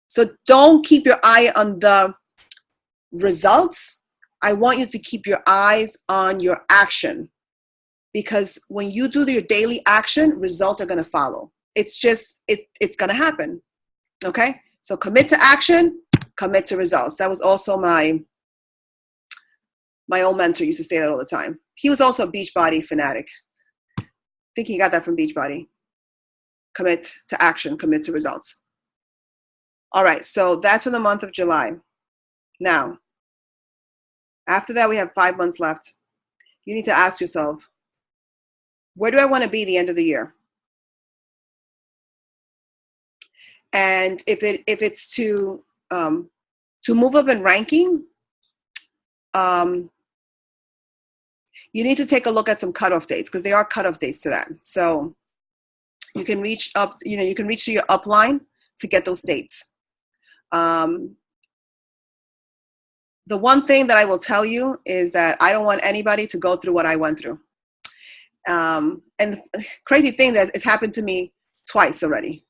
So don't keep your eye on the results. I want you to keep your eyes on your action, because when you do your daily action, results are going to follow. It's just, it's going to happen. Okay. So commit to action, commit to results. That was also my old mentor used to say that all the time. He was also a Beachbody fanatic. I think he got that from Beachbody. Commit to action, commit to results. All right, so that's for the month of July. Now, after that, we have 5 months left. You need to ask yourself, where do I want to be the end of the year? And if it's to move up in ranking, you need to take a look at some cutoff dates because there are cutoff dates to that. So you can reach up, you can reach to your upline to get those dates. The one thing that I will tell you is that I don't want anybody to go through what I went through. And the crazy thing that has happened to me twice already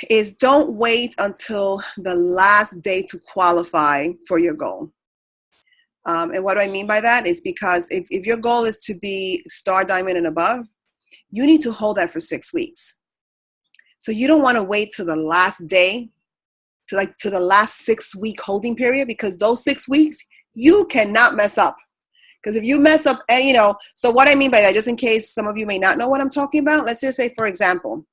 is don't wait until the last day to qualify for your goal. And what do I mean by that is because if your goal is to be star diamond and above, you need to hold that for 6 weeks. So you don't want to wait till the last day, to the last 6 week holding period, because those 6 weeks you cannot mess up. Because if you mess up, and so what I mean by that, just in case some of you may not know what I'm talking about, let's just say, for example,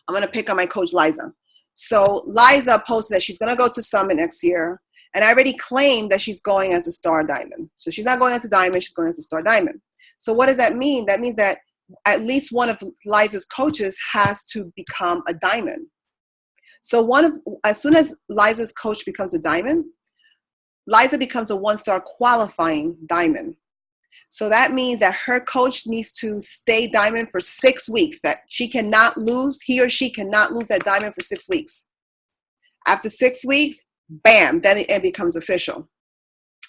I'm going to pick on my coach, Liza. So Liza posted that she's going to go to Summit next year, and I already claimed that she's going as a star diamond. So she's not going as a diamond, she's going as a star diamond. So what does that mean? That means that at least one of Liza's coaches has to become a diamond. So as soon as Liza's coach becomes a diamond, Liza becomes a 1-star qualifying diamond. So that means that her coach needs to stay diamond for 6 weeks, that he or she cannot lose that diamond for 6 weeks. After 6 weeks, bam, then it becomes official.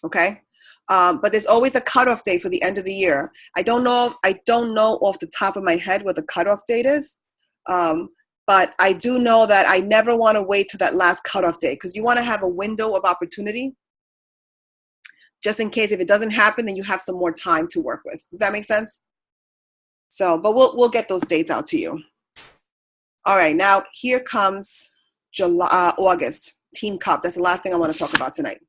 Okay? But there's always a cutoff date for the end of the year. I don't know off the top of my head what the cutoff date is. But I do know that I never want to wait to that last cutoff date, because you want to have a window of opportunity just in case if it doesn't happen, then you have some more time to work with. Does that make sense? So, but we'll get those dates out to you. All right, now here comes August, Team Cup. That's the last thing I want to talk about tonight.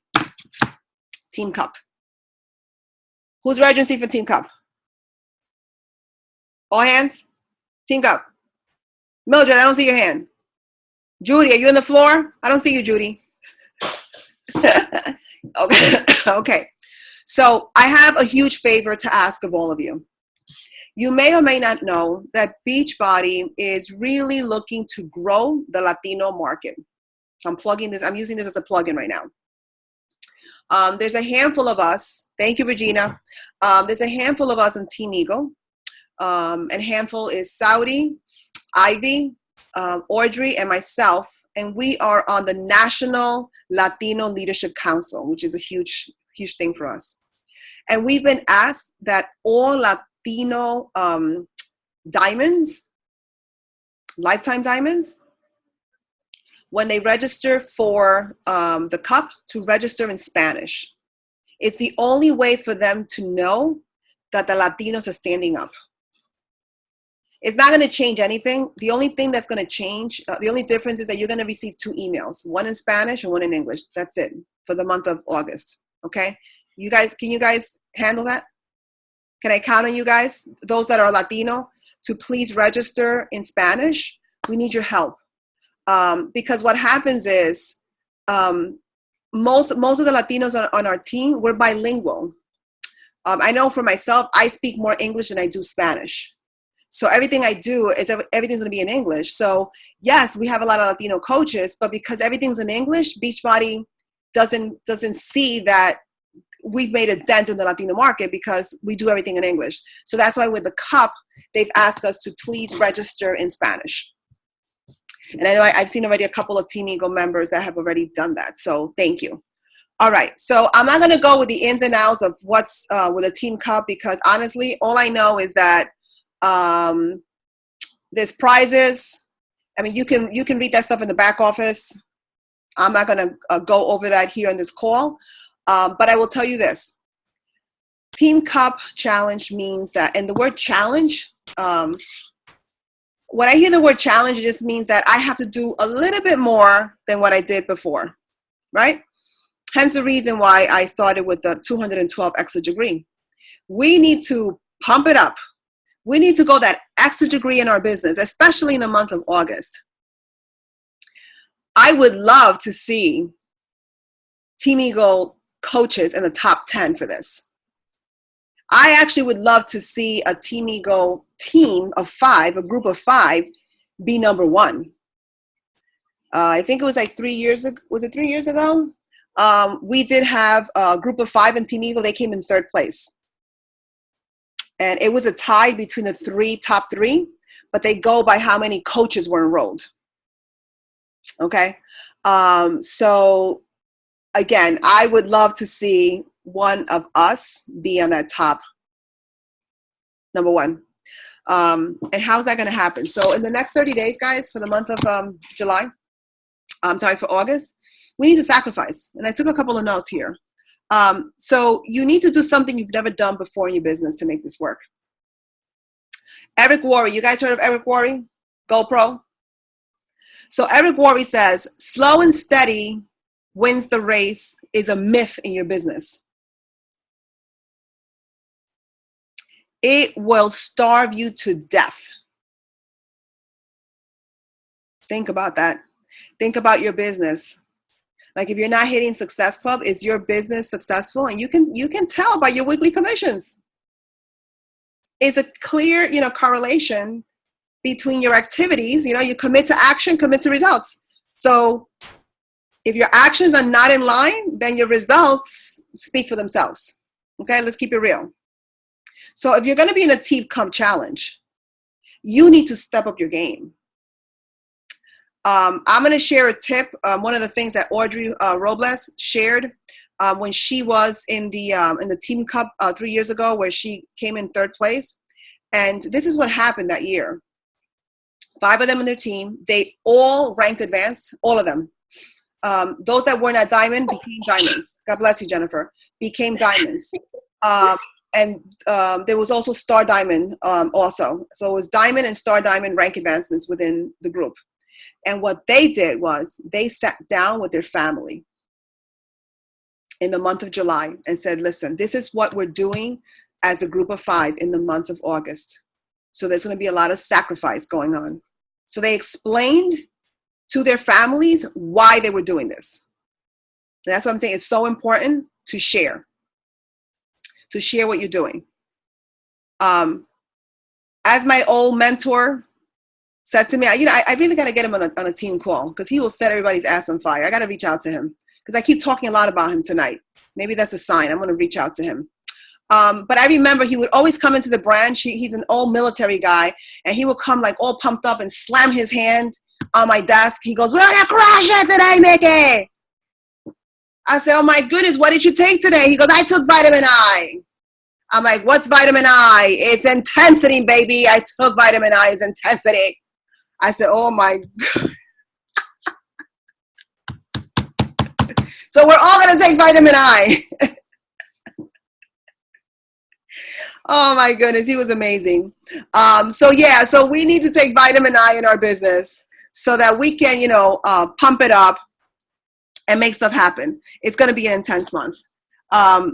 Team Cup. Who's registering for Team Cup? All hands? Team Cup. Mildred, I don't see your hand. Judy, are you on the floor? I don't see you, Judy. Okay. So I have a huge favor to ask of all of you. You may or may not know that Beachbody is really looking to grow the Latino market. I'm using this as a plug-in right now. There's a handful of us. Thank you, Regina. There's a handful of us in Team Eagle. And handful is Saudi, Ivy, Audrey, and myself. And we are on the National Latino Leadership Council, which is a huge, huge thing for us. And we've been asked that all Latino diamonds, lifetime diamonds, when they register for the cup, to register in Spanish. It's the only way for them to know that the Latinos are standing up. It's not going to change anything. The only thing that's going to change, the only difference is that you're going to receive 2 emails, one in Spanish and one in English. That's it for the month of August. Okay? Can you guys handle that? Can I count on you guys, those that are Latino, to please register in Spanish? We need your help. Because what happens is most of the Latinos on our team, we're bilingual. I know for myself, I speak more English than I do Spanish. So everything I do everything's going to be in English. So yes, we have a lot of Latino coaches, but because everything's in English, Beachbody doesn't see that we've made a dent in the Latino market because we do everything in English. So that's why with the cup, they've asked us to please register in Spanish. And I know I've seen already a couple of Team Eagle members that have already done that. So thank you. All right. So I'm not going to go with the ins and outs of what's with a Team Cup, because honestly, all I know is that there's prizes. I mean, you can read that stuff in the back office. I'm not going to go over that here on this call. But I will tell you this. Team Cup Challenge means that, and the word challenge, when I hear the word challenge, it just means that I have to do a little bit more than what I did before, right? Hence the reason why I started with the 212 extra degree. We need to pump it up. We need to go that extra degree in our business, especially in the month of August. I would love to see Team Eagle coaches in the top 10 for this. I actually would love to see a Team Eagle team of 5, a group of 5, be number 1. I think it was like 3 years ago. Was it 3 years ago? we did have a group of 5 in Team Eagle. They came in 3rd place. And it was a tie between the top three, but they go by how many coaches were enrolled. Okay. So again, I would love to see one of us be on that top number 1. And how's that going to happen? So in the next 30 days, guys, for the month of for August, we need to sacrifice. And I took a couple of notes here. So you need to do something you've never done before in your business to make this work. Eric Worre, you guys heard of Eric Worre? GoPro? So Eric Worre says, slow and steady wins the race is a myth in your business. It will starve you to death. Think about that. Think about your business. Like if you're not hitting Success Club, is your business successful? And you can tell by your weekly commissions. It's a clear, correlation between your activities. You commit to action, commit to results. So if your actions are not in line, then your results speak for themselves. Okay, let's keep it real. So if you're going to be in a Team Cup challenge, you need to step up your game. I'm going to share a tip. One of the things that Audrey Robles shared when she was in the Team Cup 3 years ago, where she came in 3rd place. And this is what happened that year. 5 of them in their team, they all ranked advanced, all of them. Those that were not diamond became diamonds. God bless you, Jennifer. Became diamonds. And there was also Star Diamond also. So it was Diamond and Star Diamond rank advancements within the group. And what they did was they sat down with their family in the month of July and said, listen, this is what we're doing as a group of 5 in the month of August. So there's going to be a lot of sacrifice going on. So they explained to their families why they were doing this. And that's what I'm saying. It's so important to share what you're doing. As my old mentor said to me, I really got to get him on a team call because he will set everybody's ass on fire. I got to reach out to him because I keep talking a lot about him tonight. Maybe that's a sign. I'm going to reach out to him. But I remember he would always come into the branch. He's an old military guy, and he would come like all pumped up and slam his hand on my desk. He goes, "We're going to crush it today, Mickey." I said, "Oh my goodness, what did you take today?" He goes, "I took vitamin I." I'm like, "What's vitamin I?" "It's intensity, baby. I took vitamin I. It's intensity." I said, "Oh my God." So we're all going to take vitamin I. Oh my goodness, he was amazing. So we need to take vitamin I in our business so that we can, pump it up and make stuff happen. It's going to be an intense month.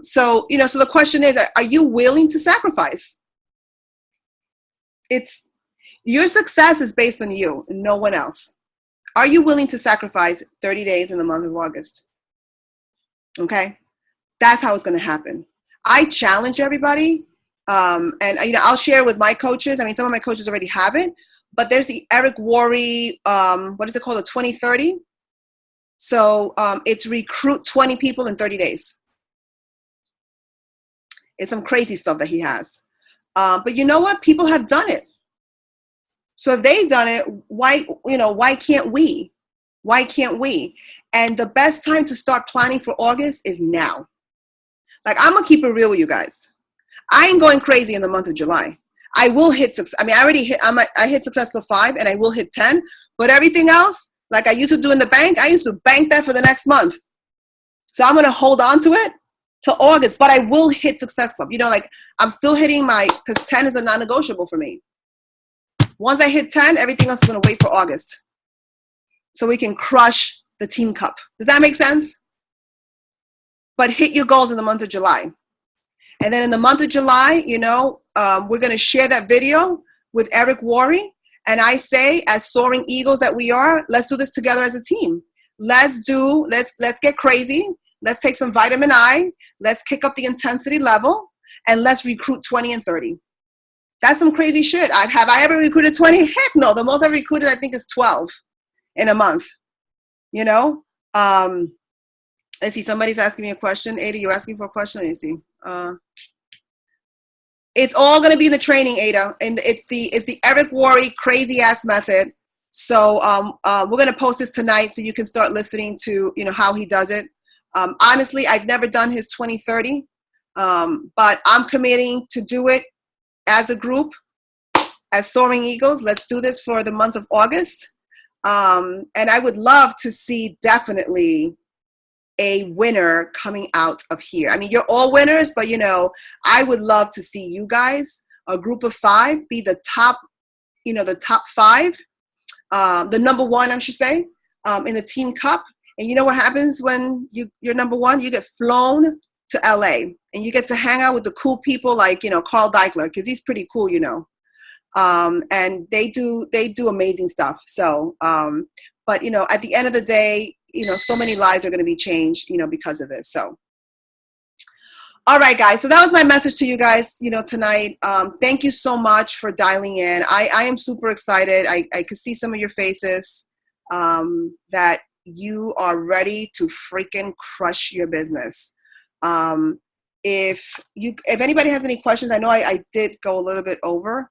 So the question is, are you willing to sacrifice? Your success is based on you, no one else. Are you willing to sacrifice 30 days in the month of August? Okay, that's how it's going to happen. I challenge everybody. I'll share with my coaches. I mean, some of my coaches already have it, but there's the Eric Worre, what is it called? The 2030. So it's recruit 20 people in 30 days. It's some crazy stuff that he has. But you know what? People have done it. So if they've done it, why can't we? Why can't we? And the best time to start planning for August is now. Like, I'm going to keep it real with you guys. I ain't going crazy in the month of July. I will hit success. I mean, I hit Success Club 5 and I will hit 10, but everything else, like I used to do in the bank, I used to bank that for the next month. So I'm going to hold on to it till August, but I will hit Success Club. I'm still hitting because 10 is a non-negotiable for me. Once I hit 10, everything else is going to wait for August. So we can crush the Team Cup. Does that make sense? But hit your goals in the month of July. And then in the month of July, we're going to share that video with Eric Worre. And I say, as soaring eagles that we are, let's do this together as a team. Let's get crazy. Let's take some vitamin I. Let's kick up the intensity level. And let's recruit 20 and 30. That's some crazy shit. Have I ever recruited 20? Heck no. The most I've recruited, I think, is 12 in a month. And Let's see, somebody's asking me a question. Ada, you asking for a question? Let me see. It's all going to be in the training, Ada, and it's the Eric Worre crazy ass method. So we're going to post this tonight so you can start listening to how he does it. Honestly, I've never done his 2030, but I'm committing to do it as a group, as Soaring Eagles. Let's do this for the month of August, and I would love to see definitely a winner coming out of here. I mean, you're all winners, but I would love to see you guys, a group of 5, be the top, the top 5, the number 1, I should say, in the team cup. And you know what happens when you're number 1? You get flown to LA and you get to hang out with the cool people like, Carl Deichler, because he's pretty cool, and they do amazing stuff. So, but at the end of the day, so many lives are going to be changed, because of this. So, all right, guys. So that was my message to you guys, tonight. Thank you so much for dialing in. I am super excited. I could see some of your faces that you are ready to freaking crush your business. If anybody has any questions, I know I did go a little bit over.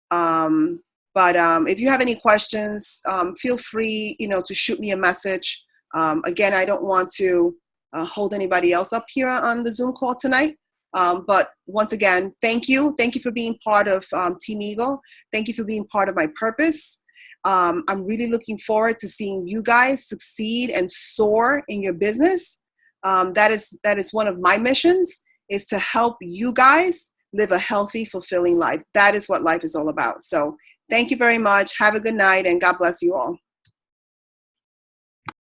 But if you have any questions, feel free, to shoot me a message. Again, I don't want to hold anybody else up here on the Zoom call tonight. But once again, thank you. Thank you for being part of Team Eagle. Thank you for being part of my purpose. I'm really looking forward to seeing you guys succeed and soar in your business. That is one of my missions, is to help you guys live a healthy, fulfilling life. That is what life is all about. So thank you very much. Have a good night, and God bless you all.